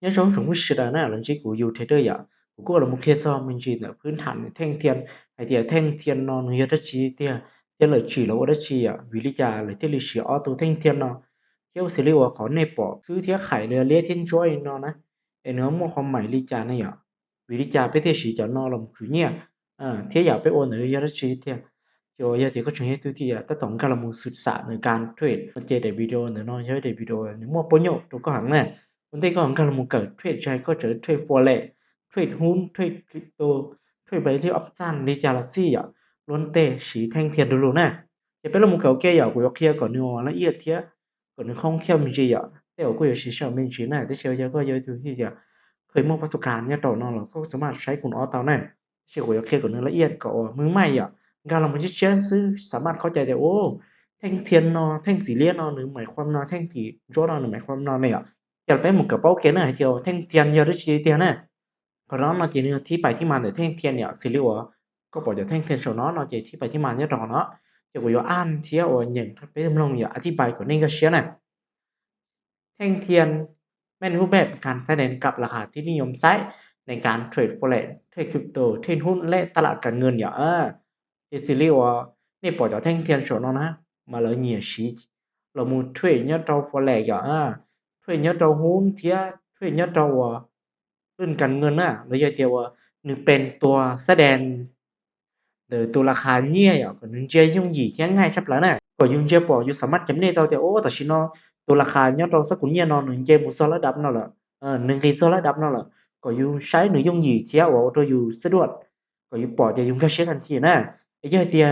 nhớ sống sống sự đó nè lần chỉ của yêu thế đây à của là một khi sao mình chỉ làพื้นฐานthanh thiên hay thì thanh thiên nó người ta chỉ thì thì là chỉ là ở chỉ à vì lý do là thì lịch sử ở tu thanh thiên nó kiểu xử lý ở khó này bỏ thứ thiết khải là liên thiên chúa nó nè em nó mộtความหมายlý do này à vì lý do bây giờ chỉ cho nó là một thứ nhẹ thế giờ bây giờ người ta chỉ thì cho giờ thì có chuyện tôi thì tất tổng cả là một sự sảnในการเทรดมันเจอแต่วิดีโอเนอะเนาะใช้แต่วิดีโอนึกว่าประโยชน์ตัวก็หังเนี่ย vấn đề còn cần một cái trade trái có trở trade forex trade หุ้น trade crypto trade ไปที่ option ในจาระซี่อ่ะล้วนแต่สีแท่งเทียนดูรู้นะจะเป็นละมุกเขาแก่อ่ะกูยกเทียก่อนนึงละเอียดเทียก่อนนึงข้องเขี้ยวมีจีอ่ะแต่ว่ากูอยากชี้ชอบมีจีน่ะแต่เชียวจะก็เยอะดูที่จะเคยมองประสบการณ์เนี่ยต่อนอนหรอก็สามารถใช้คุณออเตานั่นเชื่อกูยกเทียก่อนนึงละเอียดก็มือใหม่อ่ะการเรามันจะเชื่อซื้อสามารถเข้าใจได้โอ้แท่งเทียนนอแท่งสีเลียนนอหรือหมายความนอแท่งสีโจนอหรือหมายความนอเนี่ย chả phải một cái báo kiến này chiều thanh tiền giờ đó chỉ tiền này còn đó nó chỉ là thi bài thi màn để thanh tiền nhỉ xử lý của có bỏ cho thanh tiền số nó chỉ thi bài thi màn nhớ rõ nó chỉ có an thì ở những cái tấm lòng nhỉ thi bài của nên cái xe này thanh tiền แม่นรูปแบบการแสดงกับราคาที่นิยมใช้ในการเทรด forex เทรดคริปโตเทรดหุ้นและตลาดการเงินอย่างที่ซีรีส์ว่านี่ปล่อยจากแท่งเทียนโฉนนะมาเลยเหนียชีเรามูเทรดเนี่ยเรา forex อย่างเทรดเนี่ยเราหุ้นเทียเทรดเนี่ยเราเรื่องการเงินเราจะเดียวว่าหนึ่งเป็นตัวแสดงหรือตัวราคาเนี่ยอย่างก็หนึ่งเจ้ายุ่งหยีที่ง่ายชับแล้วนะก็ยุ่งเจ้าปล่อยยุ่งสามารถจำเนี่ยเราแต่โอ้แต่ชิโน ตัวราคาnhớ đâu sắc cũng như nó nương chơi một số lá đập nó là nương cái số lá đập nó là có dùng sai nội dung gì thì ở tôi dùng sẽ đuổi có dùng bỏ thì dùng cái sẽ thành gì nè giờ thì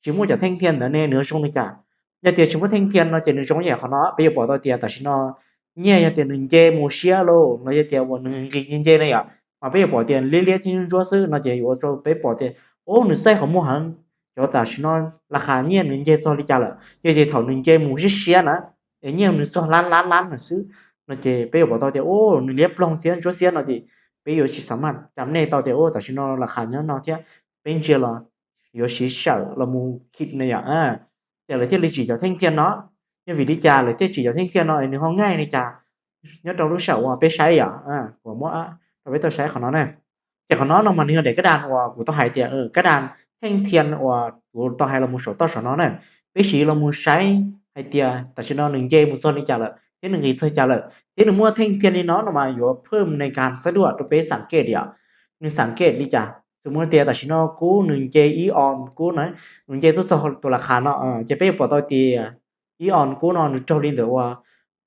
chỉ muốn cho thanh thiên là nên nửa xong đi chả giờ thì chỉ muốn thanh thiên nó chỉ nửa xong vậy họ nó bây giờ bỏ tôi tiền tại nó nhẹ giờ tiền nương chơi một xe luôn nó giờ tiền một nương cái nương chơi này à mà bây giờ bỏ tiền liên liên thì chúa sư nó chỉ ở tôi bây bỏ tiền ô nương sai không mua hàng cho tại nóราคาเนี่ยnương chơi cho đi chả là giờ thì thầu nương chơi một chiếc xe nữa nhiều nó cho lán là xứ nó chỉ bây giờ bảo tao thì ô nó liếp long tiền chỗ tiền nó thì bây giờ chỉ sắm ăn chấm này tao thì ô tại nó là khả nhớ nó chứ bên kia là giờ chỉ sợ là mu kít này để là cái lý chỉ cho thanh tiền nó nhưng vì đi trà là cái chỉ cho thanh tiền nó thì không ngay này trà nhớ đâu lúc sợ bé sai của mỗi tao biết tao sai của nó nàyแต่ของnó mà nhiều để cái đàn của tao hay thì cái đàn thanh tiền của tao hay là một số tao sợ nó này cái chỉ là một sai hay tiaแต่ฉันเอาหนึ่งเจมุซอนนี่จ่าละที่หนึ่งอีเธอจ่าละที่หนึ่งมัวเท่งเทียนนี่เนาะมาอยู่เพิ่มในการสะดวกตัวเป๊สังเกตอ่ะหนึ่งสังเกตนี่จ้ะสมมติเตียแต่ฉันเอากู้หนึ่งเจอีออนกู้นะหนึ่งเจตัวราคาเนาะจะเป๊ปอตัวเตียอีออนกู้เนาะหนึ่งเจ้าลินเดี๋ยวว่า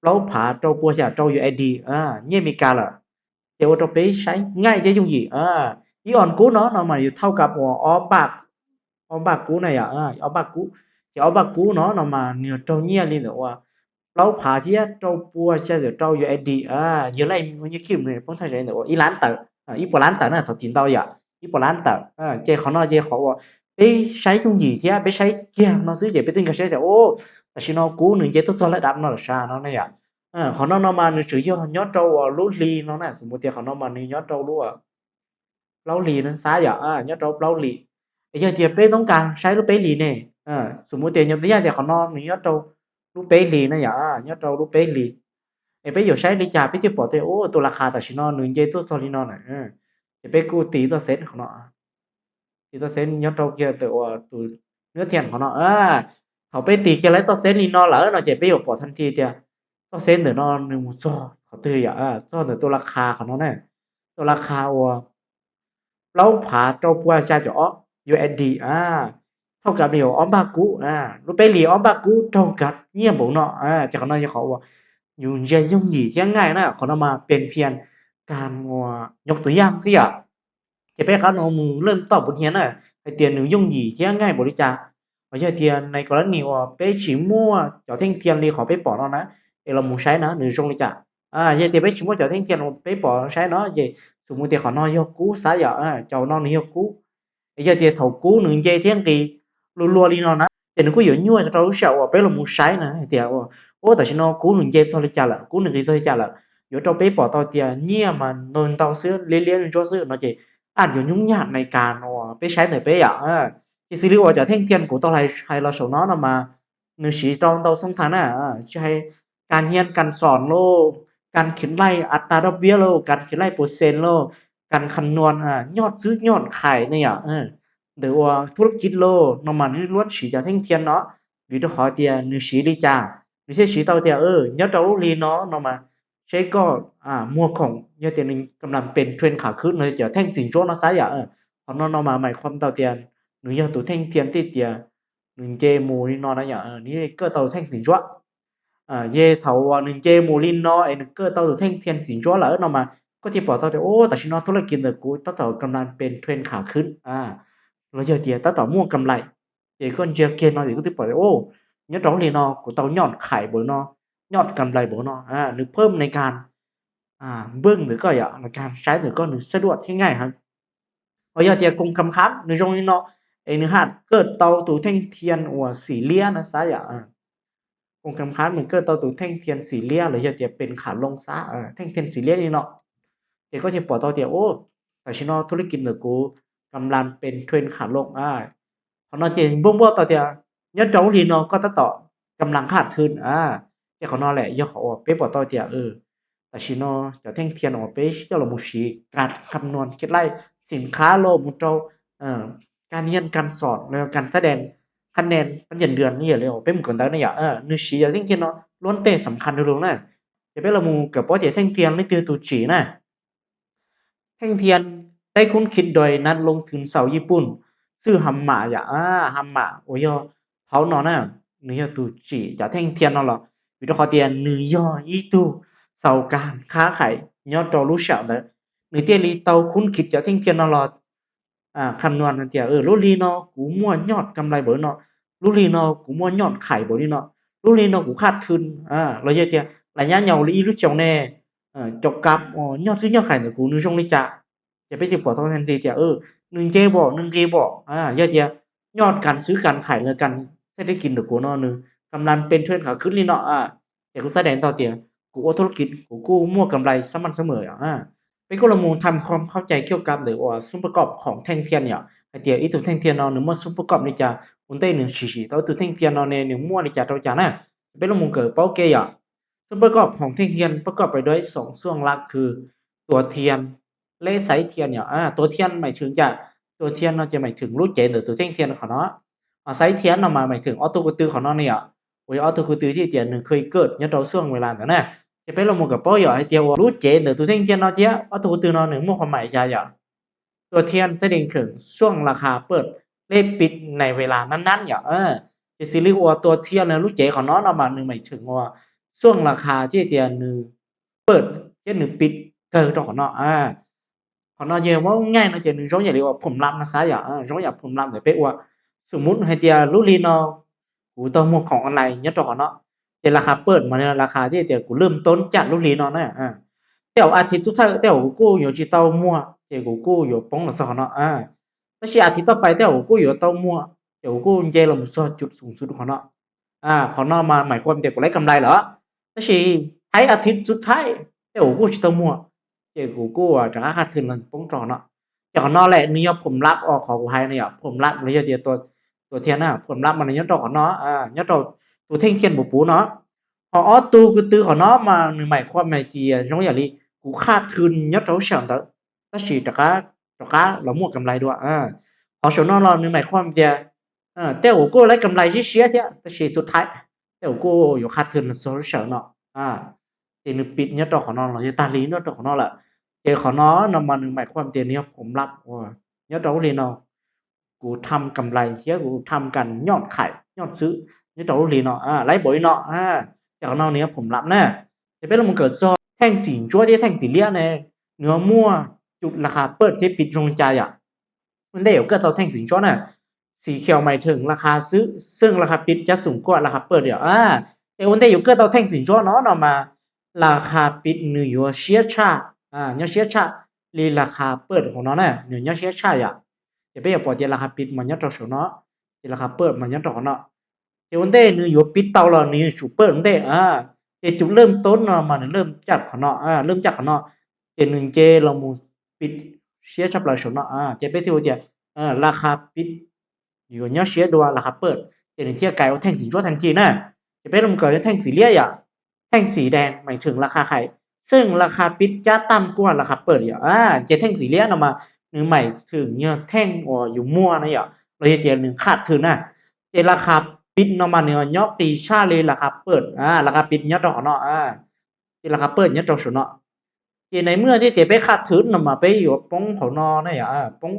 เราผ่าเจ้าปัวจ่าเจ้าอยู่ไอดีเนี่ยมีการละเจ้าตัวเป๊ใช้ง่ายจะยุ่งยี่อีออนกู้เนาะมาอยู่เท่ากับออบักกู้nàyออบักกู้ thì ở bắc cú nó mà nhiều trâu nhia lên rồi lâu phá chứ trâu bua xe rồi trâu rồi đi giờ này như kiểu này phong thái này rồi ý lán tờ ý bỏ lán tờ này thật tiền tao vậy ý bỏ lán tờ chơi khó nó chơi khó bé sấy trong gì chứ bé sấy kia nó xứ vậy bé tin cái sấy rồi ô tại sao nó cú nữa chơi tốt cho lại đạp nó là sao nó này khó nó mà nó sử dụng nhót trâu lú li nó này một tiền khó nó mà nó nhót trâu lú lâu lì nó xá vậy nhót trâu lâu lì giờ thì béต้องการใช้ลูกเป๊ะลีเนี่ยสมมุติเดี๋ยวนี้เดี๋ยวเขานอนนี่ยอดเราลูกเป๊ะลีนะอย่ายอดเราลูกเป๊ะลีไอ้เป๊ะอยู่ใช้ลีจ่าเป๊ะจะบอกตัวโอ้ตัวราคาแต่ชินอนหนึ่งเจตัวซอลินอนน่ะไอ้เป๊ะกูตีตัวเซ็ตของเนาะตีตัวเซ็ตยอดเราเกี่ยวตัวเนื้อเทียนของเนาะเขาไปตีเกี่ยวไรตัวเซ็ตลีนอนเหรอเนาะเจ๊เป๊ะอยู่บอกทันทีเดียวตัวเซ็ตเดี๋ยวนอนหนึ่งมุจอเขาตื่นจอเดี๋ยวตัวราคาของเนาะเนี่ยตัวราคาเราผ่าเจ้าปัวชาจะอ๋อ USD เท่ากับเดียวออมบากุรูปไปเหลียออมบากุเท่ากับเงียบบ่เนาะจากนั้นจะเขาว่าอยู่เยอะยุ่งหยีที่ง่ายนะเขานำมาเป็นเพียงการยกตัวอย่างสิจะไปเขาเอามือเริ่มตอบบทเรียนไอเตียนหนึ่งยุ่งหยีที่ง่ายบริจาคไม่ใช่เตียนในกรณีว่าไปฉีมั่วเจ้าเท่งเทียนเลยขอไปปอเนาะนะเอเรามูใช้นะหนึ่งตรงเลยจ้ะยังเตียนไปฉีมั่วเจ้าเท่งเทียนไปปอใช้เนาะยังสมมุติเตียเขานอนยกกู้สายเจ้านอนนี่ยกกู้giờ thì thầu cú nương dây thiên kỳ lùa đi nó thì nó có nhiều nhua cho tao sợ bé là muốn sai nè thì ô tại sao nó cú nương dây thôi chả là cú nương dây thôi chả là giờ tao bé bỏ tao thì nhia mà nôn tao xưa liên liên cho xưa nó chỉ nhiều nhúng nhạt này càng bé sai này bé thì xử lý ở thiên thiên của tao hay là số nó mà nương sĩ trong tao sống thán chứ hay càng hiền càng sòn lô การเขียนไล่อัตราดอกเบี้ยโลการเขียนไล่เปอร์เซ็นต์โลการคำนวณยอดซื้อยอดขายเนี่ยหรือว่าธุรกิจโลนอมันนี่ล้วนสีจะเท่งเทียนเนาะวิธีขอเตียนึกสีดีจ้าไม่ใช่สีเตาเตียยอดดอกลีเนาะนอมาใช้ก็มัวของยอดเตียนึงกำลังเป็นเทรนด์ขาขึ้นเลยจะแท่งสินโชคเนาะซะอย่าพอนอมาหมายความเตาเตียนหรือยอดตัวแท่งเทียนที่เตียหนึ่งเจมูนี่นอนะอย่างนี่ก็เตาแท่งสินโชคye thầu nâng chê mù linh nó ấy cơ tao được thanh thiên chỉnh cho lỡ nó mà có thể bỏ tao thì ô tại sao nóธุรกิจเลยกูตาต่อกำลังเป็นเทรนขาขึ้นแล้วเดี๋ยวตาต่อม่วงกำไรเดี๋ยวคนเจอเกณฑ์nó thì có thể bỏโอ้nhớร้องเรียนnó của tao nhọnขายบ่เนาะยอดกำไรบ่เนาะหรือเพิ่มในการเบื้องหรือก็อย่างในการใช้หรือก็หรือสะดวกที่ง่ายครับเพราะเดี๋ยวคงคำคับในตรงนี้เนาะไอ้เนื้อหาเกิดเตาตัวthanh thiên or สีเลี้ยนะซะอย่างคงคำค้านเหมือนเกิดตัวแท่งเทียนสีเลี้ยหรือจะเป็นขาลงซะแท่งเทียนสีเลี้ยนี่เนาะเดี๋ยวก็จะปล่อยตัวเดียวโอ้แต่ชิโนธุรกิจเหนือกูกำลังเป็นเทรนขาลงพอนอเจนบุ้งบ่ตัวเดียวยัดเจ้าลีนอก็ต่อกำลังขาดทุนเจ้าของนอแหละย่อเขาเป๊ะปล่อยตัวเดียวแต่ชิโนจะแท่งเทียนออกเป๊ะเจ้าเรามุชีการคำนวณคิดไล่สินค้าโลมุโตการเรียนการสอนแล้วการแสดงคะแนนมันยันเดือนนี่เลยเป็นเหมือนกันได้นะนึกชี้อย่างที่เนาะล้วนเตะสำคัญดูนะจะเป็นละมูกับว่าจะแท่งเทียนนี่คือตัวจีนะแท่งเทียนได้คุ้นคิดโดยนัดลงทุนเสาญี่ปุ่นซื้อฮัมมาฮัมมาโอ้ยเขาเนาะเนื้อตัวจีจะแท่งเทียนเนาะหรอวิธีขอเตียนเนื้อยอีตูเสาการค้าขายยอดดอลรู้เฉาเลยเนื้อเตียนลีเตาคุ้นคิดจะแท่งเทียนเนาะหรอคำนวณนั่นเตียรู้ลีเนาะกูมั่วยอดกำไรเบอเนาะรู้ลีเนาะกูมั่วยอดขายเบอนี่เนาะรู้ลีเนาะกูขาดทุนเราเยอะเตียระยะยาวลีรู้จังแน่จบกับยอดซื้อยอดขายเนี่ยกูนึกช่องนี้จะไปติดปอทอทันทีเตียหนึ่งเจบอกหนึ่งเจบอกเยอะเตียยอดการซื้อการขายเลยกันให้ได้กินเดี๋ยวกูเนาะนึงกำลังเป็นเทรนขาขึ้นลีเนาะแต่กูแสดงต่อเตียกูเอาธุรกิจกูมั่วกำไรสม่ำเสมอเป็นกลมูลทำความเข้าใจเกี่ยวกับหรือว่าส่วนประกอบของแท่งเทียนเนี่ยไอเดียอีตัวแท่งเทียนเนาะหรือว่าส่วนประกอบนี่จะอุ่นเต้หนึ่งฉีตัวตัวแท่งเทียนเนาะในหนึ่งมั่วนี่จะตัวจานะเป็นกลมูลเกิดเป้าเกย์ส่วนประกอบของแท่งเทียนประกอบไปด้วยสองส่วนหลักคือตัวเทียนและสายเทียนเนี่ยตัวเทียนหมายถึงจะตัวเทียนเราจะหมายถึงรูปเจนหรือตัวแท่งเทียนของเนาะสายเทียนเรามาหมายถึงออโต้กุตือของเนาะเนี่ยโอ้ยออโต้กุตือที่เดียนหนึ่งเคยเกิดเนี่ยเราช่วงเวลานั้นนะจะเป็นลมกับป้อยให้เดียวรู้เจนหรือตัวเทียนเนาะเจ้าว่าตัวตือนอนหนึ่งมั่วความหมายใจตัวเทียนแสดงถึงช่วงราคาเปิดเลขปิดในเวลานั้นๆจะสิริว่าตัวเทียนเนี่ยรู้เจของน้องเอามาหนึ่งหมายถึงว่าช่วงราคาที่เดียนหนึ่งเปิดเจ้าหนึ่งปิดเธอต้องของน้องของน้องเยอะว่าง่ายเนาะเจหนึ่งร้องอย่างเดียวว่าผมรับนะซะร้องอย่างผมรับเดี๋ยวเป๊ะว่าสมมุติให้เดียรู้ลีนอกูต้องมั่วของอะไรเนี่ยตัวของน้องแต่ราคาเปิดมาในราคาที่เดียวกูเริ่มต้นจากรู้ลีนอเนี่ยแต่อาทิตย์สุดท้ายแต่กูอยู่ที่เตามั่วแต่กูอยู่ป้องหลังสองเนาะแต่อาทิตย์ต่อไปแต่กูอยู่เตามั่วแต่กูเจลมซอจุดสูงสุดของเนาะของเนาะมาหมายความเด็กกูได้กำไรเหรอแต่ท้ายอาทิตย์สุดท้ายแต่กูชิเตามั่วแต่กูจะขาดทุนมันป้องจอเนาะจากเนาะแหละนี่ผมรับออกของกูให้เนี่ยผมรับเลยเดียวตัวเทียนน่ะผมรับมันในยอดดอกของเนาะยอดดอกตัวเท่งเทียนบุปูเนาะพอตูคือตือของเนาะมาหนึ่งหมายความหมายจีน้องอย่างนี้กูขาดทุนยอดเราเฉียงแต่ก็ฉีดจากเรามั่วกำไรด้วยพอชนนเราหนึ่งหมายความเดียแต่กูได้กำไรที่เสียเท่าแต่ฉีดสุดท้ายแต่กูอยู่ขาดทุนโซเชียลเนาะเดี๋ยวปิดยอดดอกของเราจะตาลียอดดอกของเราแหละเดี๋ยวของเนาะนำมาหนึ่งหมายความเดียนี้ผมรับว่ายอดเราเลยเนาะกูทำกำไรเที่ยกูทำกันยอดขายยอดซื้อยอดเราเลยเนาะไล่บ่อยเนาะจากนอกนี้ผมรับแน่จะเป็นมันเกิดซอแท่งสีจั่วที่แท่งสีเลี้ยเนี่ยเนื้อมั่วจุดราคาเปิดที่ปิดลงใจมันได้ก็ตัวแท่งสีจั่วน่ะสีเขียวหมายถึงราคาซื้อซึ่งราคาปิดจะสูงกว่าราคาเปิดแต่วันได้อยู่ก็ตัวแท่งสีจั่วเนาะมา ราคาปิดเนื้อเสียชาเนื้อเสียชาลีราคาเปิดของnó nàyเนื้อเสียชาจะไปปล่อยราคาปิดมันยัดต่อสูงเนาะราคาเปิดมันยัดต่อเนาะแต่วันได้เนื้ออยู่ปิดเตาเราเนื้อจุดเปิดวันได้แต่จุดเริ่มต้นมันเริ่มจากของเนาะเริ่มจากของเนาะเจหนึ่งเจเรามูปิดเสียชับเราสูงเนาะจะไปที่ว่าจะราคาปิดอยู่เนื้อเสียดัวราคาเปิดเจหนึ่งเที่ยไก่ว่าแท่งสีชั่วทันทีนะจะไปลงเกิดแท่งสีเลี้ยแท่งสีแดงหมายถึงราคาขาย ซึ่งราคาปิดจะต่ำกว่าราคาเปิดอย่าเจแท่งสีเหลี้ยนออกมาหนึ่งใหม่ถึงเนี่ยแท่งอยู่มั่วนะอย่าเราจะเจอหนึ่งขาดทุนนะเจราคาปิดออกมาเนี่ยยอตีชาเลยราคาเปิดราคาปิดเนี่ยดอกเนาะเจราคาเปิดเนี่ยดอกสุดเนาะเจในเมื่อที่เจไปขาดทุนออกมาไปอยู่ป้องของนอนะอย่าป้อง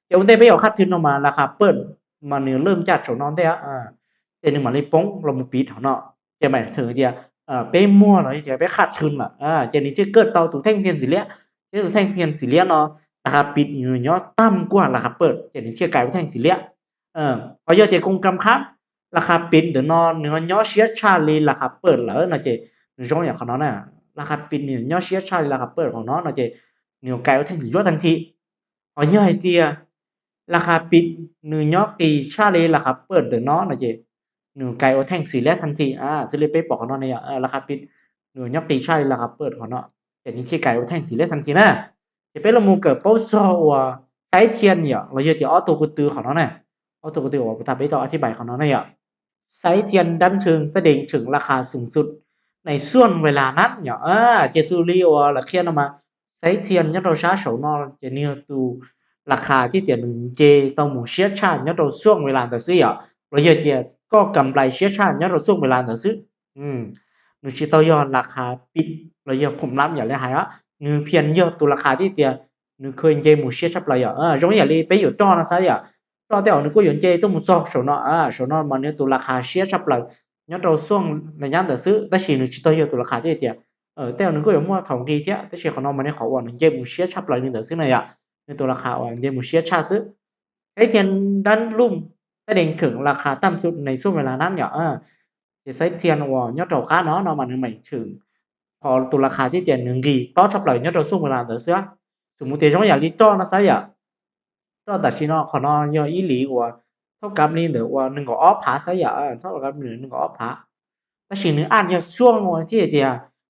เจวันได้ไปอยู่ขาดทุนออกมาราคาเปิดมาเนี่ยเริ่มจัดสนอนได้เจหนึ่งมาเลยป้องเรามาปิดของเนาะเจหมายถึงเดียไปมั่วrồiจะไปขาดทุนเจนี้จะเกิดเตาตู้แท่งเทียนสีเหลี้ยเจตู้แท่งเทียนสีเหลี้ยเนาะราคาปิดอยู่เนาะต่ำกว่าราคาเปิดเจนี้เชื่อกลายเป็นแท่งสีเหลี้ยพอเยอะเจคงกำครับราคาปิดเดี๋ยวนอนเนื้อเนาะเชียชาลีราคาเปิดแล้วนะเจหนึ่งช่องอย่างของน้องน่ะราคาปิดเนี่ยเนาะเชียชาลีราคาเปิดของน้องนะเจเนื้อกลายเป็นแท่งสีเหลี้ยทันทีพอเยอะไอเดียราคาปิดเนื้อเนาะตีชาลีราคาเปิดเดี๋ยวน้องนะเจหนึ่งไก่โอแท่งสีเหลี้ยทันทีซื้อเลยไปบอกของน้องเนี่ยราคาปิด người nhóc tí chai là gặp bớt của nó để những khi cái thành xí lết thành xí nè thì bây giờ mua cỡ bao giờ cái thiên nhỉ là giờ thì auto của từ của nó này auto của từ của ta bây giờที่บายของnó nàyไซเทียนดันถึงแสดงถึงราคาสูงสุดในช่วงเวลานั้นเนี่ยเจสุริโอละเคียนออกมาไซเทียนยัดเราช้าโฉนอเจเนียตูราคาที่เตียนหนึ่งเจต้องหมู่เชียชายัดเราช่วงเวลาแต่ซื้อเราเยอะเจก็กำไรเชียชายัดเราช่วงเวลาแต่ซื้อหนูชิตอยอนราคาปิดเราเยอะผมรับอย่างไรหายหนูเพียนเยอะตัวราคาที่เตียหนูเคยเจหมู่เชียชับเราตรงอย่างนี้ไปอยู่จอนะซะจอแต่หนูก็อยู่เจต้องมุซอกโฉนโฉนมันเนี่ยตัวราคาเชียชับเรายัดเราช่วงในย่านแต่ซื้อแต่ชีหนูชิตอยอตัวราคาที่เตียแต่หนูก็อยู่มั่วถ่องดีเจ้าแต่ชีของน้องมันเนี่ยขอว่าหนูเจหมู่เชียชับเราเนี่ยแต่ซื้อเนี่ยในตัวราคาเจหมู่เชียชาซื้อไอ้เทียนดันลุ่มแสดงถึงราคาต่ำสุดในช่วงเวลานั้นthì sách thiên nhất đầu cá nó mà mình chừng họ tụ là kháที่tiềnหนึ่งกี่ต่อชับเลยnhất đầu xuống เวลาเดือดเสือสมมุติtrongอย่างนี้ต่อนะซะต่อแต่ชิโนขอนอยอีหลีว่าเท่ากับนี่เดี๋ยวว่าหนึ่งก็ออฟผาซะเท่ากับหนึ่งก็ออฟผาแต่สิ่งหนึ่งอันเนี่ยช่วงวันที่เดีย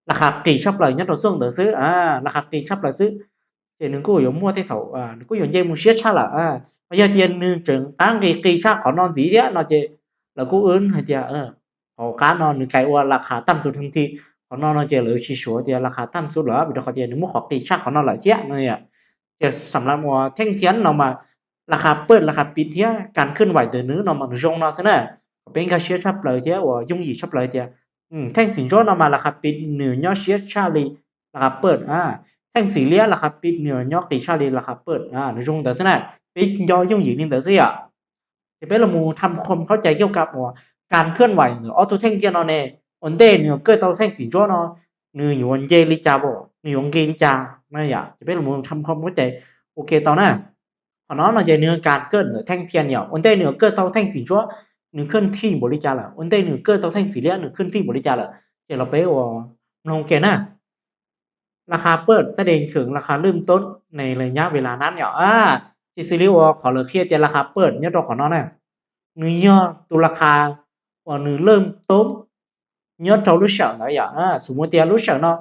ราคากี่ชับเลยnhất đầu xuốngเดือดซื้อราคากี่ชับเลยซื้อเดี๋ยวหนึ่งก็อยู่มั่วที่เขาหนึ่งก็อยู่เยี่ยมเสียชาละbây giờ tiềnหนึ่งถึงตั้งกี่ชับขอนอนสีเดียnó chỉ là cố ứng hay chưa họ cá nóนึกไก่ว่าราคาต่ำสุดทันทีของnóจะเหลือชิชัวเดียวราคาต่ำสุดเหรอบิดเขาจะนึกว่าของตีชักของnóหลายเจ้าเนี่ยจะสำหรับว่าแท่งเทียนเรามาราคาเปิดราคาปิดเทียการเคลื่อนไหวเดินนื้อเรามาจงเราซะนะเป็นการเชียร์ชับเลยเจ้าว่ายุ่งยี่ชับเลยเจ้าแท่งสินโจเรามาราคาปิดเหนือยอดเชียร์ชาลีราคาเปิดแท่งสีเลี้ยราคาปิดเหนือยอดตีชาลีราคาเปิดในจงเดินซะนะปิดยอยุ่งยี่นี่เดินซะจะเป็นเรามูทำความเข้าใจเกี่ยวกับว่าการเคลื่อนไหวหรือออโตแท่งเทียนเนี่ยอันเดเนี่ยเกิดเตาแท่งสีจ้อเนาะหนึ่งอยู่อันเจลิจาบ่หนึ่งอันเกลิจาไม่อยากจะเป็นมุมทำความเข้าใจโอเคตอนนั้นพอnóจะเนื้อการเกิดหรือแท่งเทียนเนี่ยอันเดเนี่ยเกิดเตาแท่งสีจ้อหนึ่งขึ้นที่บริจาคละอันเดเนี่ยเกิดเตาแท่งสีเหลืองหนึ่งขึ้นที่บริจาคละเดี๋ยวเราไปว่าลงเกณฑ์นะราคาเปิดแสดงถึงราคาเริ่มต้นในระยะเวลานั้นเนี่ยที่ซีรีส์ว่าขอเลยเครียดแต่ราคาเปิดเนี่ยตัวของnóเนี่ยเนื้อตัวราคาว่าหนึ่งเริ่มต้นnhớ trâu lúc sợ nó vậy số mua tiền lúc sợ nó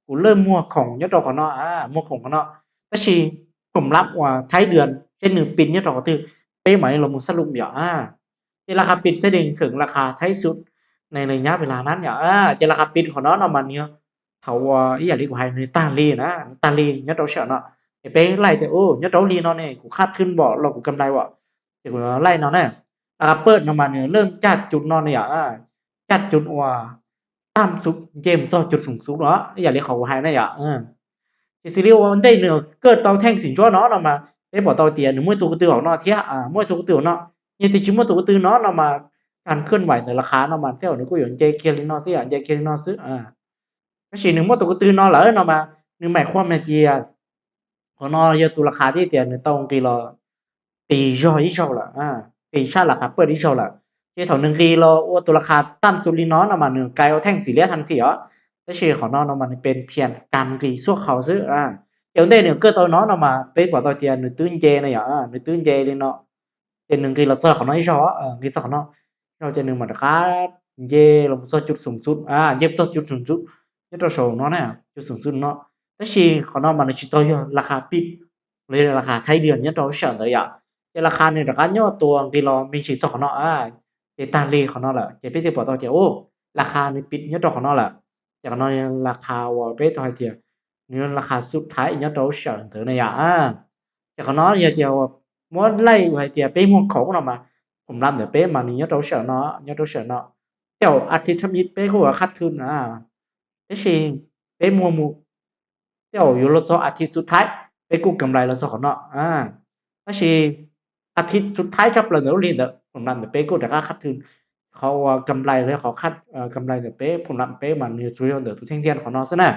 cũng lên mua khổng nhớ trâu của nó mua khổng của nó cái gìผมรับว่าท้ายเดือนเช่นหนึ่งปีเนี่ยต่อคือเป้ไหมเรามุสรุปอย่างที่ราคาปิดแสดงถึงราคาท้ายสุดในระยะเวลานั้นอย่างจะราคาปิดของnóมันเนี่ยเขาว่าอีอย่างนี้กูให้ในตาลีนะตาลีเนี่ยเราเชื่อเนาะเป้ไล่แต่โอ้เนี่ยเราลีเนาะเนี่ยกูคาดขึ้นบ่เรากูกำไรว่ะแต่กูไล่เนาะเนี่ยราคาเปิดมันเนี่ยเริ่มจัดจุดนอนเนี่ยจัดจุดว่าต่ำสุดเจมต่อจุดสูงสุดเนาะอย่าเรียกเขาให้นะที่ซีรีส์วันได้เนื้อเกิดเตาแท่งสินจ้อเนาะเรามาได้บอกเตาเตียนหรือมวยตัวกระตือของเนาะเทียมวยตัวกระตือเนาะยังติดชิมวยตัวกระตือเนาะเรามาการเคลื่อนไหวในราคาเนาะมาเท่านี้ก็อย่างเจเคียรินอซื้อเจเคียรินอซื้อก็สิ่งหนึ่งมวยตัวกระตือเนาะเหรอเรามาหนึ่งหมายความในเจียของเนาะเยอะตัวราคาที่เตียนในตรงกี่เราตีย่อยอีกเท่าละตีชาติราคาเปิดอีกเท่าละที่แถวหนึ่งกี่เราว่าตัวราคาต่ำสุดลีเนาะเรามาหนึ่งไกลเอาแท่งสีเหลืองทันทีแต่ชื่อของน้องมันเป็นเพียงการกี่ชั่วเขาซื้อเดี๋ยวเนี่ยก็ตัวน้องมาเป็นกว่าตัวเจียนหนึ่งตื้นเจนะหนึ่งตื้นเจเลยเนาะเป็นหนึ่งกี่เราตัวของน้องชอกี่ตัวของน้องเราจะหนึ่งมันค่าเจเราตัวจุดสูงสุดเย็บตัวจุดสูงสุดนี่ตัวโชว์น้องเนี่ยจุดสูงสุดเนาะแต่ชื่อของน้องมันชิโตโยราคาปิดเลยราคาไทยเดือนเนี่ยตัวเฉินเลยแต่ราคาเนี่ยราคาย่อตัวกี่เรามีชิ้นส่วนของน้องเจตาลีของน้องแหละเจพี่จะบอกตัวเจโอ้ราคาในปิดเนี่ยตัวของน้องแหละ จากนั้นราคาว่าเป๊ะต่อเดียวเนื้อราคาสุดท้ายnhớ đâu sợ từ nàyจากนั้นgiờ giờ muốn lấy hay thì ป๊ะmua khẩu nào màผมlàm được ป๊ะmà nhớ đâu sợ nó nhớ đâu sợ nó kiểuอาทิตย์ทำยิดเป๊ะก็ว่าขาดทุนแต่สิเป๊ะมัวเดี๋ยวอยู่รถสองอาทิตย์สุดท้ายเป๊ะกูกำไรแล้วสองเนาะแต่สิอาทิตย์สุดท้ายจับเลยเดี๋ยวเรียนเด้อผมทำแต่เป๊ะกูแต่ก็ขาดทุน เขากำไรเลยเขาคัดกำไรแต่เป๊ะผมรับเป๊ะmà nhiều chủ yếu từ tu thanh thiên của nó sẽ nè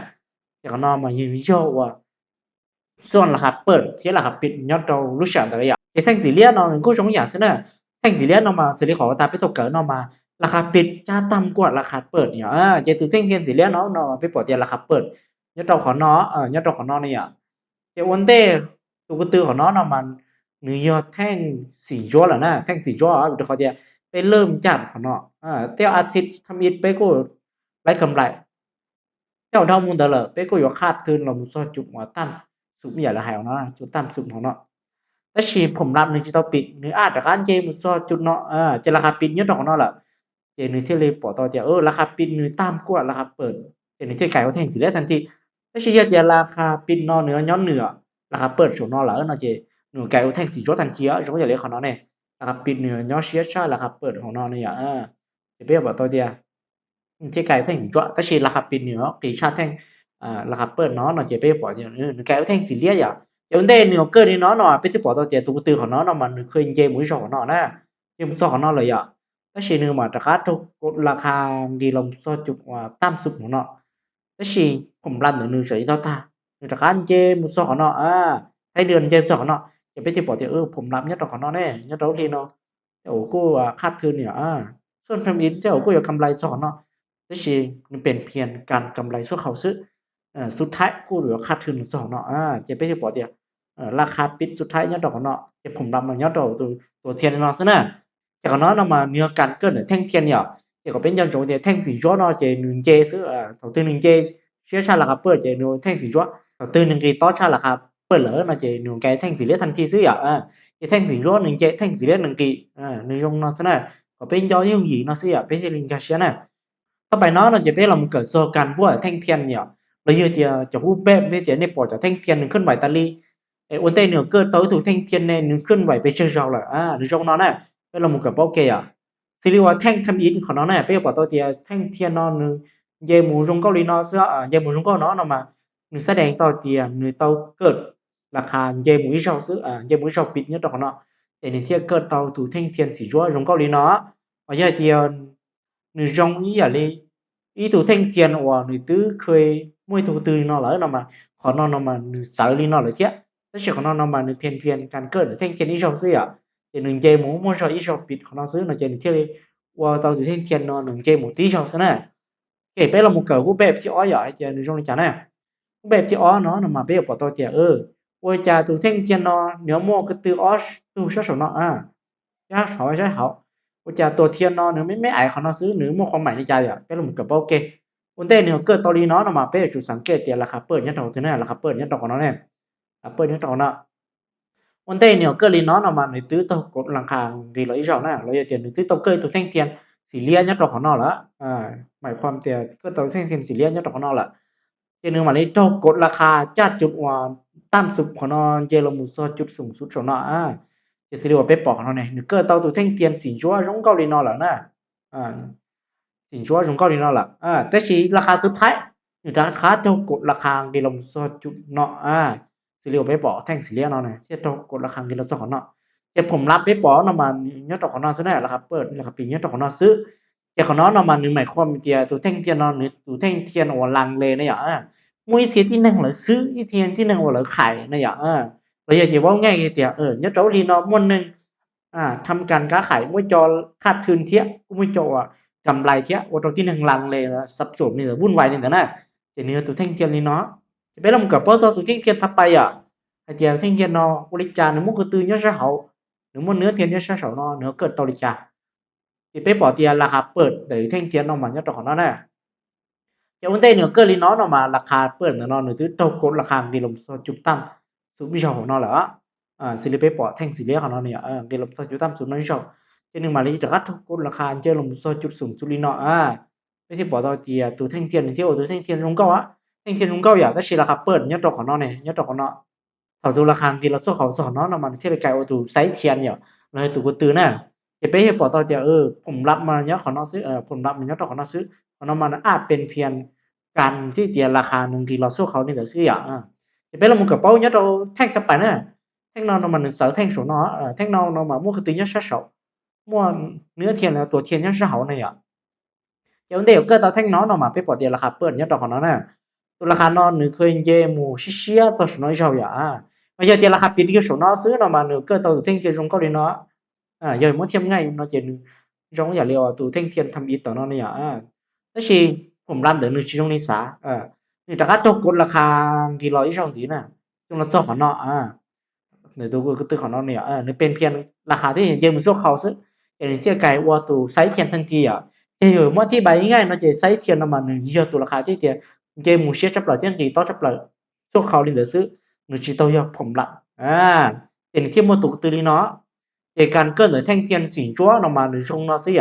thì của nó mà nhiều ví dụส่วนราคาเปิดที่ราคาปิดยอดเรารู้จักแต่ละอย่างไอ้แท่งสีเหลี่ยมเนาะมันก็สองอย่างใช่ไหมแท่งสีเหลี่ยมเนาะมาสีเหลี่ยมของตาไปตกเกิดเนาะมาราคาปิดจะต่ำกว่าราคาเปิดเนี่ยเจตุแท่งเทียนสีเหลี่ยมเนาะไปปล่อยเตียราคาเปิดยอดเราของnóยอดเราของnóเนี่ยเจ้าวันเต้ตัวกระตือของnóเนาะมันเนื้อแท่งสีจ้วแหละนะแท่งสีจ้วเดี๋ยวเขาจะไปเริ่มจัดของnóเต้าอาทิตย์ทำอิฐไปก็ได้กำไรเจ้าเท่ามุนเดอร์ไปก็อยู่คาดคืนเรามุนซอจุกหัวตั้น สูบใหญ่ละหายของnóจุดต่ำสุดของnó แต่ชีผมรับหนึ่งจะต้องปิดหรืออาจจะการเจมันซอจุดเนาะจะราคาปิดเยอะของnóแหละเจนึงที่เลยปอต่อจะราคาปิดหรือตามกว่าราคาเปิดเจนึงที่ขายเขาแทงสิได้ทันทีแต่ชีจะราคาปิดนอเหนือย้อนเหนือราคาเปิดสูงนอเหรอเนาะเจหนูไก่เขาแทงสิยอทันทีเราก็อย่าเรียกของnóเนี่ยราคาปิดเหนือย้อนเชียชาราคาเปิดของnóเนี่ยจะเปรียบว่าตัวเดียวที่ไก่แทงสิจ้วแต่ชีราคาปิดเหนือปีชาแทงราคาเปิดnóจะเปรียบว่าอย่างหนูไก่เขาแทงสิเลียอย่าง vấn đề nhiều cơ thì nó bây giờ bỏ tao tiền tu tư của nó mà nó khơi dây mũi sọ của nó nè nhưng sọ của nó là vậy cái gì nữa mà trả khá thuộcราคาดีลงสอจุกว่าตามสุดของnó cái gì ผมรันหนึ่งใส่เท่าตาหนึ่งจากการเจมุสอของnóให้เดือนเจสอของnóจะไปที่บอกจะผมรับnhấtของnó nè nhất đầu thì nó เจ้ากูคาดทุนเนี่ยส่วนทำอินเจ้ากูอยากกำไรสอนเนาะแต่สิมันเป็นเพียงการกำไรชั่วคราวซื้อสุดท้ายกูเหลือคาดทุนสอนเนาะจะไปที่บอกเดียว ราคาปิดสุดท้ายยอดดอกของเนาะที่ผมรับมายอดดอกตัวเทียนเนาะซะนะจากนั้นเรามาเนื้อกันเกินแท่งเทียนเนี่ยเกี่ยวกับเป็นยังโจเดียแท่งสีจ้วเนาะเจหนึ่งเจซื้อตัวตึ้งหนึ่งเจเชื่อชาราคาเปิดเจหนึ่งแท่งสีจ้วตัวตึ้งหนึ่งเจต่อชาราคาเปิดเหลือเนาะเจหนึ่งแกแท่งสีเลือดทันทีซื้อเจแท่งสีจ้วหนึ่งเจแท่งสีเลือดหนึ่งกีหนึ่งยงเนาะซะนะก็เป็นยอดยิ่งหยีเนาะซื้อเป็นเจลิงกาเชียนะต่อไปเนาะเราจะไปลองเกิดโซกันพวกแท่งเทียนเนี่ยเราเยอะเดียวจะพูดแบบไม่เดียวในปอดจะแท่งเทียนหนึ่งขึ้นไหวตาลี ổn định nửa cơ tới thủ thanh thiên này nửaขึ้นไหวไปเชื่อเราแหละnửa trong nó này đây là một cái bao kê thì liệu thanh thâm ý của nó này bây giờ bảo tôi thì thanh thiên nó nửa về mù rung câu lý nó sẽ về mù rung câu nó mà nửa sẽ đèn tao thì nửa tao cợt là khá về mù ý sau sự về mù ý sau bịt nhất đó nó để nửa thiên cợt tao thủ thanh thiên chỉ chúa rung câu lý nó và giờ thì nửa trong ý là đi ý thủ thanh thiên hoặc nửa tứ khơi môi thủ từ nó lỡ mà họ nó mà nửa sợ lý nó là chết แต่เชื่อของน้องมาในเพียนการเกิดแท่งเทียนอีชอบซื้อเจหนึ่งเจหมูมันชอบอีชอบปิดของน้องซื้อเนาะเจหนึ่งเที่ยวว่าตอนอยู่แท่งเทียนเนาะหนึ่งเจหมูตีชอบซะนะเก็บไปเราหมูเกิดกูแบบที่อ้อยอ่ะเจหนึ่งช่วงนี้จ้านะกูแบบที่อ้อเนาะมาเบี้ยปอตัวเจว่าจะตัวแท่งเทียนเนาะเนื้อมัวก็ตัวอ้อตัวชอบสนเนาะยากเขาใช่เขาว่าจะตัวเทียนเนาะเนื้อไม่ไอของน้องซื้อเนื้อมัวความหมายในใจไปเราหมูเกิดโอเควันเต้เนื้อเกิดตอรีเนาะมาเบี้ยจุดสังเกตเตียราคาเปิดยันดอกตัวนี้ราคาเปิดยันดอกของน้องเนี่ยเปิดยันดอกเนาะ vấn đề nhiều cơ lý nó mà người tứ tao có lăng hàng thì lấy rõ nè lấy tiền người tứ tao cơ tụ thanh tiền xỉ lia nhất đọc của nó là màyความtiền cơ tao thanh tiền xỉ lia nhất đọc của nó là cho nên mà lấy cho cộtราคาจัดจุดว่าต่ำสุดของnóเจลมุสจุดสูงสุดของnóจะสิเรียกว่าไปปอกของnó này người cơ tao tụ thanh tiền xỉ chúa giốngเกาหลีnó là nè xỉ chúa giốngเกาหลีnó là แต่สิราคาสุดท้ายอยู่ราคาเท่ากดราคาเจลมุสจุดเนาะสิเรียวไปปอแท่งสิเลียเนาะเนี่ยเสียตกดราคากิโลสองเนาะแต่ผมรับไปปอเนาะมันยอดตอกของเนาะซะแน่ล่ะครับเปิดราคาปียอดตอกของเนาะซื้อแต่ของเนาะมันหนึ่งหมายความเตียตัวแท่งเทียนเนาะหรือตัวแท่งเทียนหัวลังเลเนี่ยมุ้ยเสียที่หนึ่งหรือซื้อที่เทียนที่หนึ่งหัวหรือขายเนี่ยเราอยากจะว่าง่ายเตียยอดเจ้าลีเนาะม้วนหนึ่งทำการค้าขายมุ้ยจอขาดทุนเทียมุ้ยจอกำไรเทียว่าตัวที่หนึ่งลังเลสับสนนี่หรือวุ่นวายนี่แต่น่ะแต่เนื้อตัวแท่งเทียนนี่เนาะจะไปลำกับเพราะตัวแท่งเทียนทับไปgiờ thanh niên nó bôi trà nếu muốn có tư nhớ sẽ hậu nếu muốn nửa tiền nhớ sẽ sầu nó nửa cỡ tàu đi trà thì bé bỏ tiền là hạt ปิดđể thanh niên nó mà nhớ trò nó nè giờ vấn đề nửa cỡ lý nó mà là hạt ปิดnó nửa thứ tàu cột là hàng thì lồng chụp tăng xuống bây giờ của nó là xử lý bé bỏ thanh xử lý của nó này thì lồng chụp tăng xuống nó sau cho nên mà lý trả cốt là hàng chơi lồng chụp xuống chụp lý nó ไม่ใช่บอกตอนเตียตัวแท่งเทียนที่โอ้ตัวแท่งเทียนลงเก้าอะแท่งเทียนลงเก้าอย่างแต่ชีราคาเปิดยัดดอกของน้องเนี่ยยัดดอกของน้องเขาตัวราคาที่เราสู้เขาสอนน้องมันที่เราไกลโอ้ตัวไซส์เทียนเนี่ยเลยตัวกูตื่นน่ะจะไปให้บอกตอนเตียผมรับมาเนี้ยของน้องซื้อผมรับมันยัดดอกของน้องซื้อของน้องมันอาจเป็นเพียงการที่เตียราคาหนึ่งที่เราสู้เขานี่เดี๋ยวซื้ออย่างจะไปเรามึงกับเป้ายัดเราแท่งกับไปน่ะแท่งน้องมันเสาแท่งสูงน้อแท่งน้องมามั่วคือตียัดเสามั่วเนื้อเทียนแล้วตัวเทียนยัดเสาเนี่ย vấn đề cơ tao thanh nó mà phải bỏ tiền là khá bớt nhất đó của nó nè tôi là khá nó nữ khơi dê mù xí xí tao sẽ nói sao vậy bây giờ tiền là khá biết cái số nó xứ nó mà nữ cơ tao thanh tiền trong có đi nó giờ muốn thêm ngay nó chỉ trong giả liệu tụ thanh tiền thầm ít tao nó này thế thìผมรับเดี๋ยวนึกชื่อตรงนี้ซะนี่แต่ก็ตกกดราคากี่ร้อยช่องสีน่ะตรงละสองของเนาะเดี๋ยวตัวก็ตื้อของเนาะเนี่ยนี่เป็นเพียงราคาที่เจมือสู้เขาซื้ออย่างเช่นไก่วัวตูไซส์เทียนทันทีthì mà thì bài ngay nó chỉ xây tiền mà nó giờ tụi là khá chứ tiền game một xe chấp lại tiền gì to chấp lại số khẩu lên được xứ nó chỉ tao giờผมละtiềnที่มาตกตัวนี้เนาะเหตุการณ์เกิดในแท่งเทียนสิงจั่วnó mà nó trong nó xí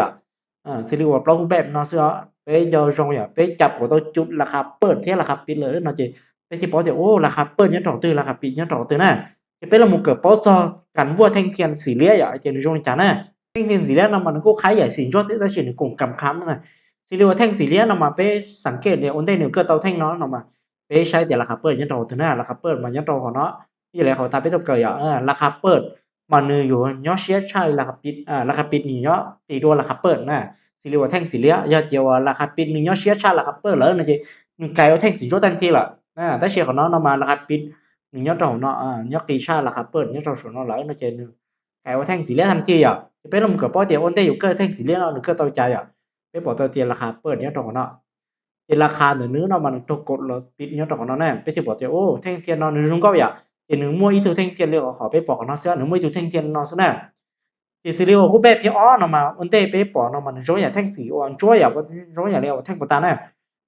สิเรียกว่าเราแบบnó xíไปเจอตรงไปจับของตัวจุดราคาเปิดที่ราคาปิดเลยnó chỉไปที่บอกจะโอ้ราคาเปิดยันต่อตื้อราคาปิดยันต่อตื้อน่ะจะเป็นละมุกเกิดป้อซอกันวัวแท่งเทียนสีเลี้ยอย่างเจนในช่วงนี้จ้าน่ะ thanh thiên สีเหลืองมันก็คล้ายใหญ่สินชดที่จะฉีดกลุ่มกำค้ำนะสิเรียกว่าแท่งสีเหลืองมาไปสังเกตเนี่ยอันได้หนึ่งก็เตาแท่งน้อยมาไปใช้แต่ราคาเปิดยันโตถึงหน้าราคาเปิดมายันโตของเนาะที่อะไรเขาตาไปตบเกยราคาเปิดมันอยู่ย่อเชียใช่ราคาปิดราคาปิดนี่ย่อตีตัวราคาเปิดนะสิเรียกว่าแท่งสีเหลืองยอดเดียวราคาปิดนี่ย่อเชียใช่ราคาเปิดแล้วนะจีหนึ่งไกลว่าแท่งสีชดทันทีละแต่เชียของเนาะมาราคาปิดหนึ่งย่อโตเนาะย่อตีชาราคาเปิดย่อโตส่วนเนาะแล้วนะจีหนึ่งไกลว่าแท่งสีเหลืองทันทีเป็นลมกับป้อเตียอ้นได้อยู่เกิดแท่งสีเหลืองเราหรือเกิดตัวใจไปบอกตัวเตียราคาเปิดเนี้ยตรงเนาะเตียราคาเนื้อเรามันตกกดเราปิดเนี้ยตรงเนาะแน่ไปที่บอกเตียโอ้แท่งเทียนเราหนึ่งรุ่งก็อย่าเตียหนึ่งมั่วอีตัวแท่งเทียนเรียกขอไปบอกของเราเสียหนึ่งมั่วอีตัวแท่งเทียนเราซะแน่ที่สิเรียกว่าคู่แบบที่อ้อเรามาอ้นได้ไปบอกเรามันช่วยอย่างแท่งสีอ่อนช่วยอย่างว่าช่วยอย่างเรียกว่าแท่งปตาแน่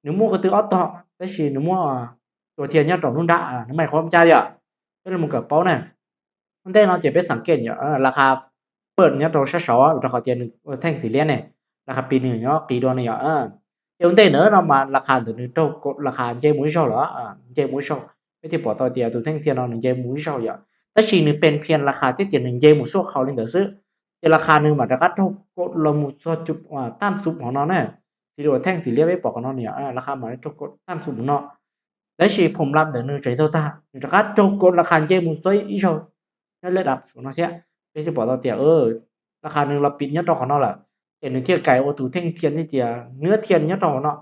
หนึ่งมั่วก็ตัวอ้อต่อแต่ชีหนึ่งมั่วตัวเทียนเนี้ยตรงรุ่นด่าหนึ่งไม่ความใจเป็นลมกับป้อแน่อ้นได้เราจะไปสังเกตอย่างราคาเปิดเนี้ยตัวช้าๆเราขอเตียนหนึ่งแท่งสีเหลืองเนี่ยราคาปีหนึ่งเนาะปีดอนเนี่ยเดี๋ยวได้เนอะเรามาราคาถึงโตกดราคาเจมุ้ยเช่าเหรอเจมุ้ยเช่าไม่ที่ปอต่อเดียวตัวแท่งเทียนเราหนึ่งเจมุ้ยเช่าอย่างแต่ชีนึงเป็นเพียงราคาที่เจ็ดหนึ่งเจมุ้ยโซ่เขาเล่นเดือดซื้อเจราคาหนึ่งบาทราคาโตกดลงมุดจุดตามซุปของเราเนี่ยที่เรียกว่าแท่งสีเหลืองไว้ปอกของเราเนี่ยราคาหมายโตกดตามซุปของเราและชีผมรับเดี๋ยวนึงใจเท่าตาราคาโตกดราคาเจมุ้ยโซ่อีเช่านั่นระดับของเราเสียไม่ที่ปอต่อเดียวราคาหนึ่งเราปิดยัดต่อของเราแหละเห็นหนึ่งเที่ยวไก่โอตูแท่งเทียนนี่เดียเนื้อเทียนยัดต่อของเรา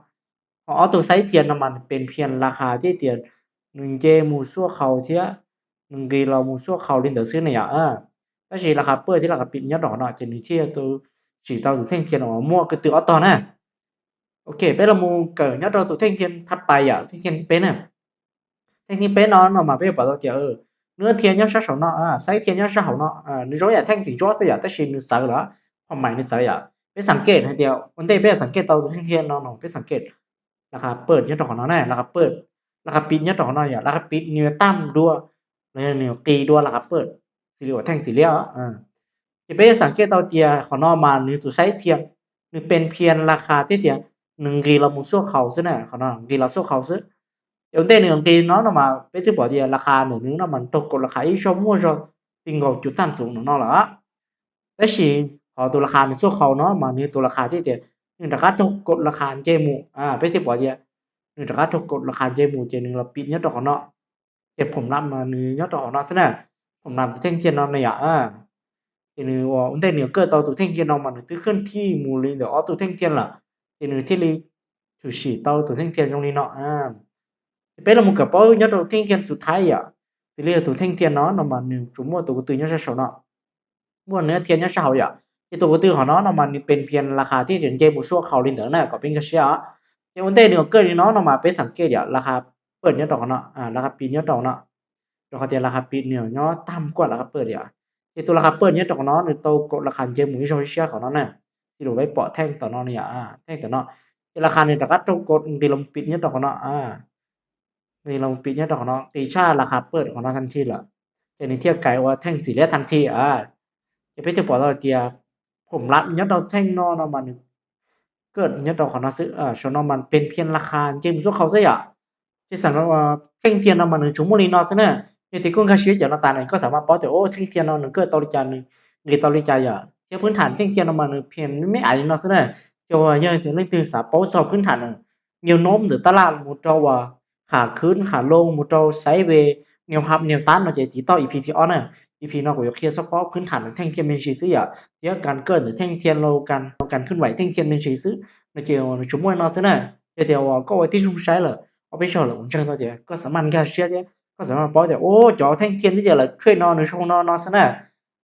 เอาตัวไซส์เทียนมันเป็นเพียงราคาที่เตียนหนึ่งเจมูซั่วเขาเทียหนึ่งกีเรามูซั่วเขาลินเดอร์ซื้อเนี่ยถ้าชีราคาเปิดที่ราคาปิดยัดต่อเนาะจะหนึ่งเที่ยวตัวสีเตาตัวแท่งเทียนออกมั่วก็ตัวเอาต่อนะโอเคไปเรามูเกิดยัดต่อตัวแท่งเทียนทัดไปแท่งเทียนเป็นแท่งเทียนเป็นnó mà bây giờ bảo taoเนื้อเทียนยัดเสาเนาะไซส์เทียนยัดเสาเนาะนึกว่าแท่งสีจ้อเสียแต่ชีนึกใส่แล้วความหมายนึกใส่ไปสังเกตให้เดียววันเดย์ไปสังเกตเตาตัวแท่งเทียนเนาะไปสังเกตราคาเปิดยัดต่อของเราแน่ราคาเปิดราคาปิดยัดต่อของเราราคาปิดเนื้อตั้มดัวเนื้อตีดัวราคาเปิดสีเหลืองแท่งสีเหลืองจะไปสังเกตเตาเตียของเรามาเนื้อตัวไซส์เทียนนึกเป็นเพียงราคาที่เดียวหนึ่งกีเรามุสู้เขาซะแน่ของเรากีเราสู้เขาซะ有啲人哋nó mà bây giờ bỏ điราคาหนึ่งnóมันตกกดราคาอีชั่วโมงจะติงก็จุดตั้งสูงเนาะละแต่สิพอตัวราคาในส่วนเขาเนาะมานี่ตัวราคาที่เดียวหนึ่งราคาตกกดราคาเจมูbây giờ bỏ điหนึ่งราคาตกกดราคาเจมูเจหนึ่งเราปิดยัดต่อเนาะเจ็บผมรับมาหนึ่งยัดต่อเนาะซะนะผมรับเท่งเจนเนาะเนี่ยเจหนึ่งว่าอุ้งแต่หนึ่งเกิดตัวเท่งเจนเนาะมันตื้อขึ้นที่มูลิเดี๋ยวตัวเท่งเจนล่ะเจหนึ่งที่ลีถูสีตัวเท่งเจนตรงนี้เนาะbây giờ một cái bao nhiêu đầu tiên thiênสุดท้ายthì bây giờ tụi thanh thiên nó mà nếu chúng mua tụi tự nhiên sẽ nó mua nữa thiên nhá sao thì tụi tự họ nó màเป็นเพียงราคาที่ถึงเจบุซัวเขาลินเดอร์น่ะก็เป็นก็เสียที่วันเดย์เนี่ยเกิดนี่เนาะมาไปสังเกตราคาเปิดเนี่ยดอกเนาะราคาปิดเนี่ยดอกเนาะดอกที่ราคาปิดเนี่ยเนาะต่ำกว่าราคาเปิดที่ตัวราคาเปิดเนี่ยดอกเนาะหรือตัวกดราคาเจมุที่เขาเสียของnóน่ะที่เราไว้เปาะแท่งต่อเนาะเนี่ยแท่งต่อเนาะที่ราคาเนี่ยราคาตัวกดที่เราปิดเนี่ยดอกเนาะนี่เราปิดเนี่ยดอกเนาะตีชาราคาเปิดของเราทันทีเหรอจะในเทียบไกลว่าแท่งสีเหลืองทันทีจะไปจะบอกเราเตียผมรับเนี่ยเราแท่งนอมัน เกิดเนี่ยเราขอนาซื้อชนมันเป็นเพียงราคาจริงพวกเขาซะอ่ะที่สั่งว่าเพ่งเทียนเรามาหนึ่งชั่วโมงนี้นอนซะเนี่ยเนี่ยที่กุ้งคาชิอย่างเราตาเนี่ยก็สามารถบอกแต่โอ้เพ่งเทียนเราหนึ่งเกิดตอริจานหนึ่งหรือตอริจายอ่ะที่พื้นฐานเพ่งเทียนเรามาหนึ่งเพียงไม่อาจนอนซะเนี่ยจะว่าเยอะถึงเรื่องตื่นสายโป๊ะสอบพื้นฐานnhiều nôm từ ta là một trâu khả khứ khả lô một trâu sáy về nhiều hạp nhiều tán nó chỉ to EP thì on này EP nó của kia support พื้นฐานแท่งเทียนเป็นชีซื้ออ่ะเดี๋ยวการเกิดหรือแท่งเทียนโลการขึ้นไหวแท่งเทียนเป็นชีซื้อnó chiều chúng môi nó thế này thì điều có ai tí chung sai là ở bên sau là cũng chân thôi thì có sẵn man cái xe chứ có sẵn man bỏ thì ô chó thanh thiên bây giờ là thuê nó nữa không nó thế này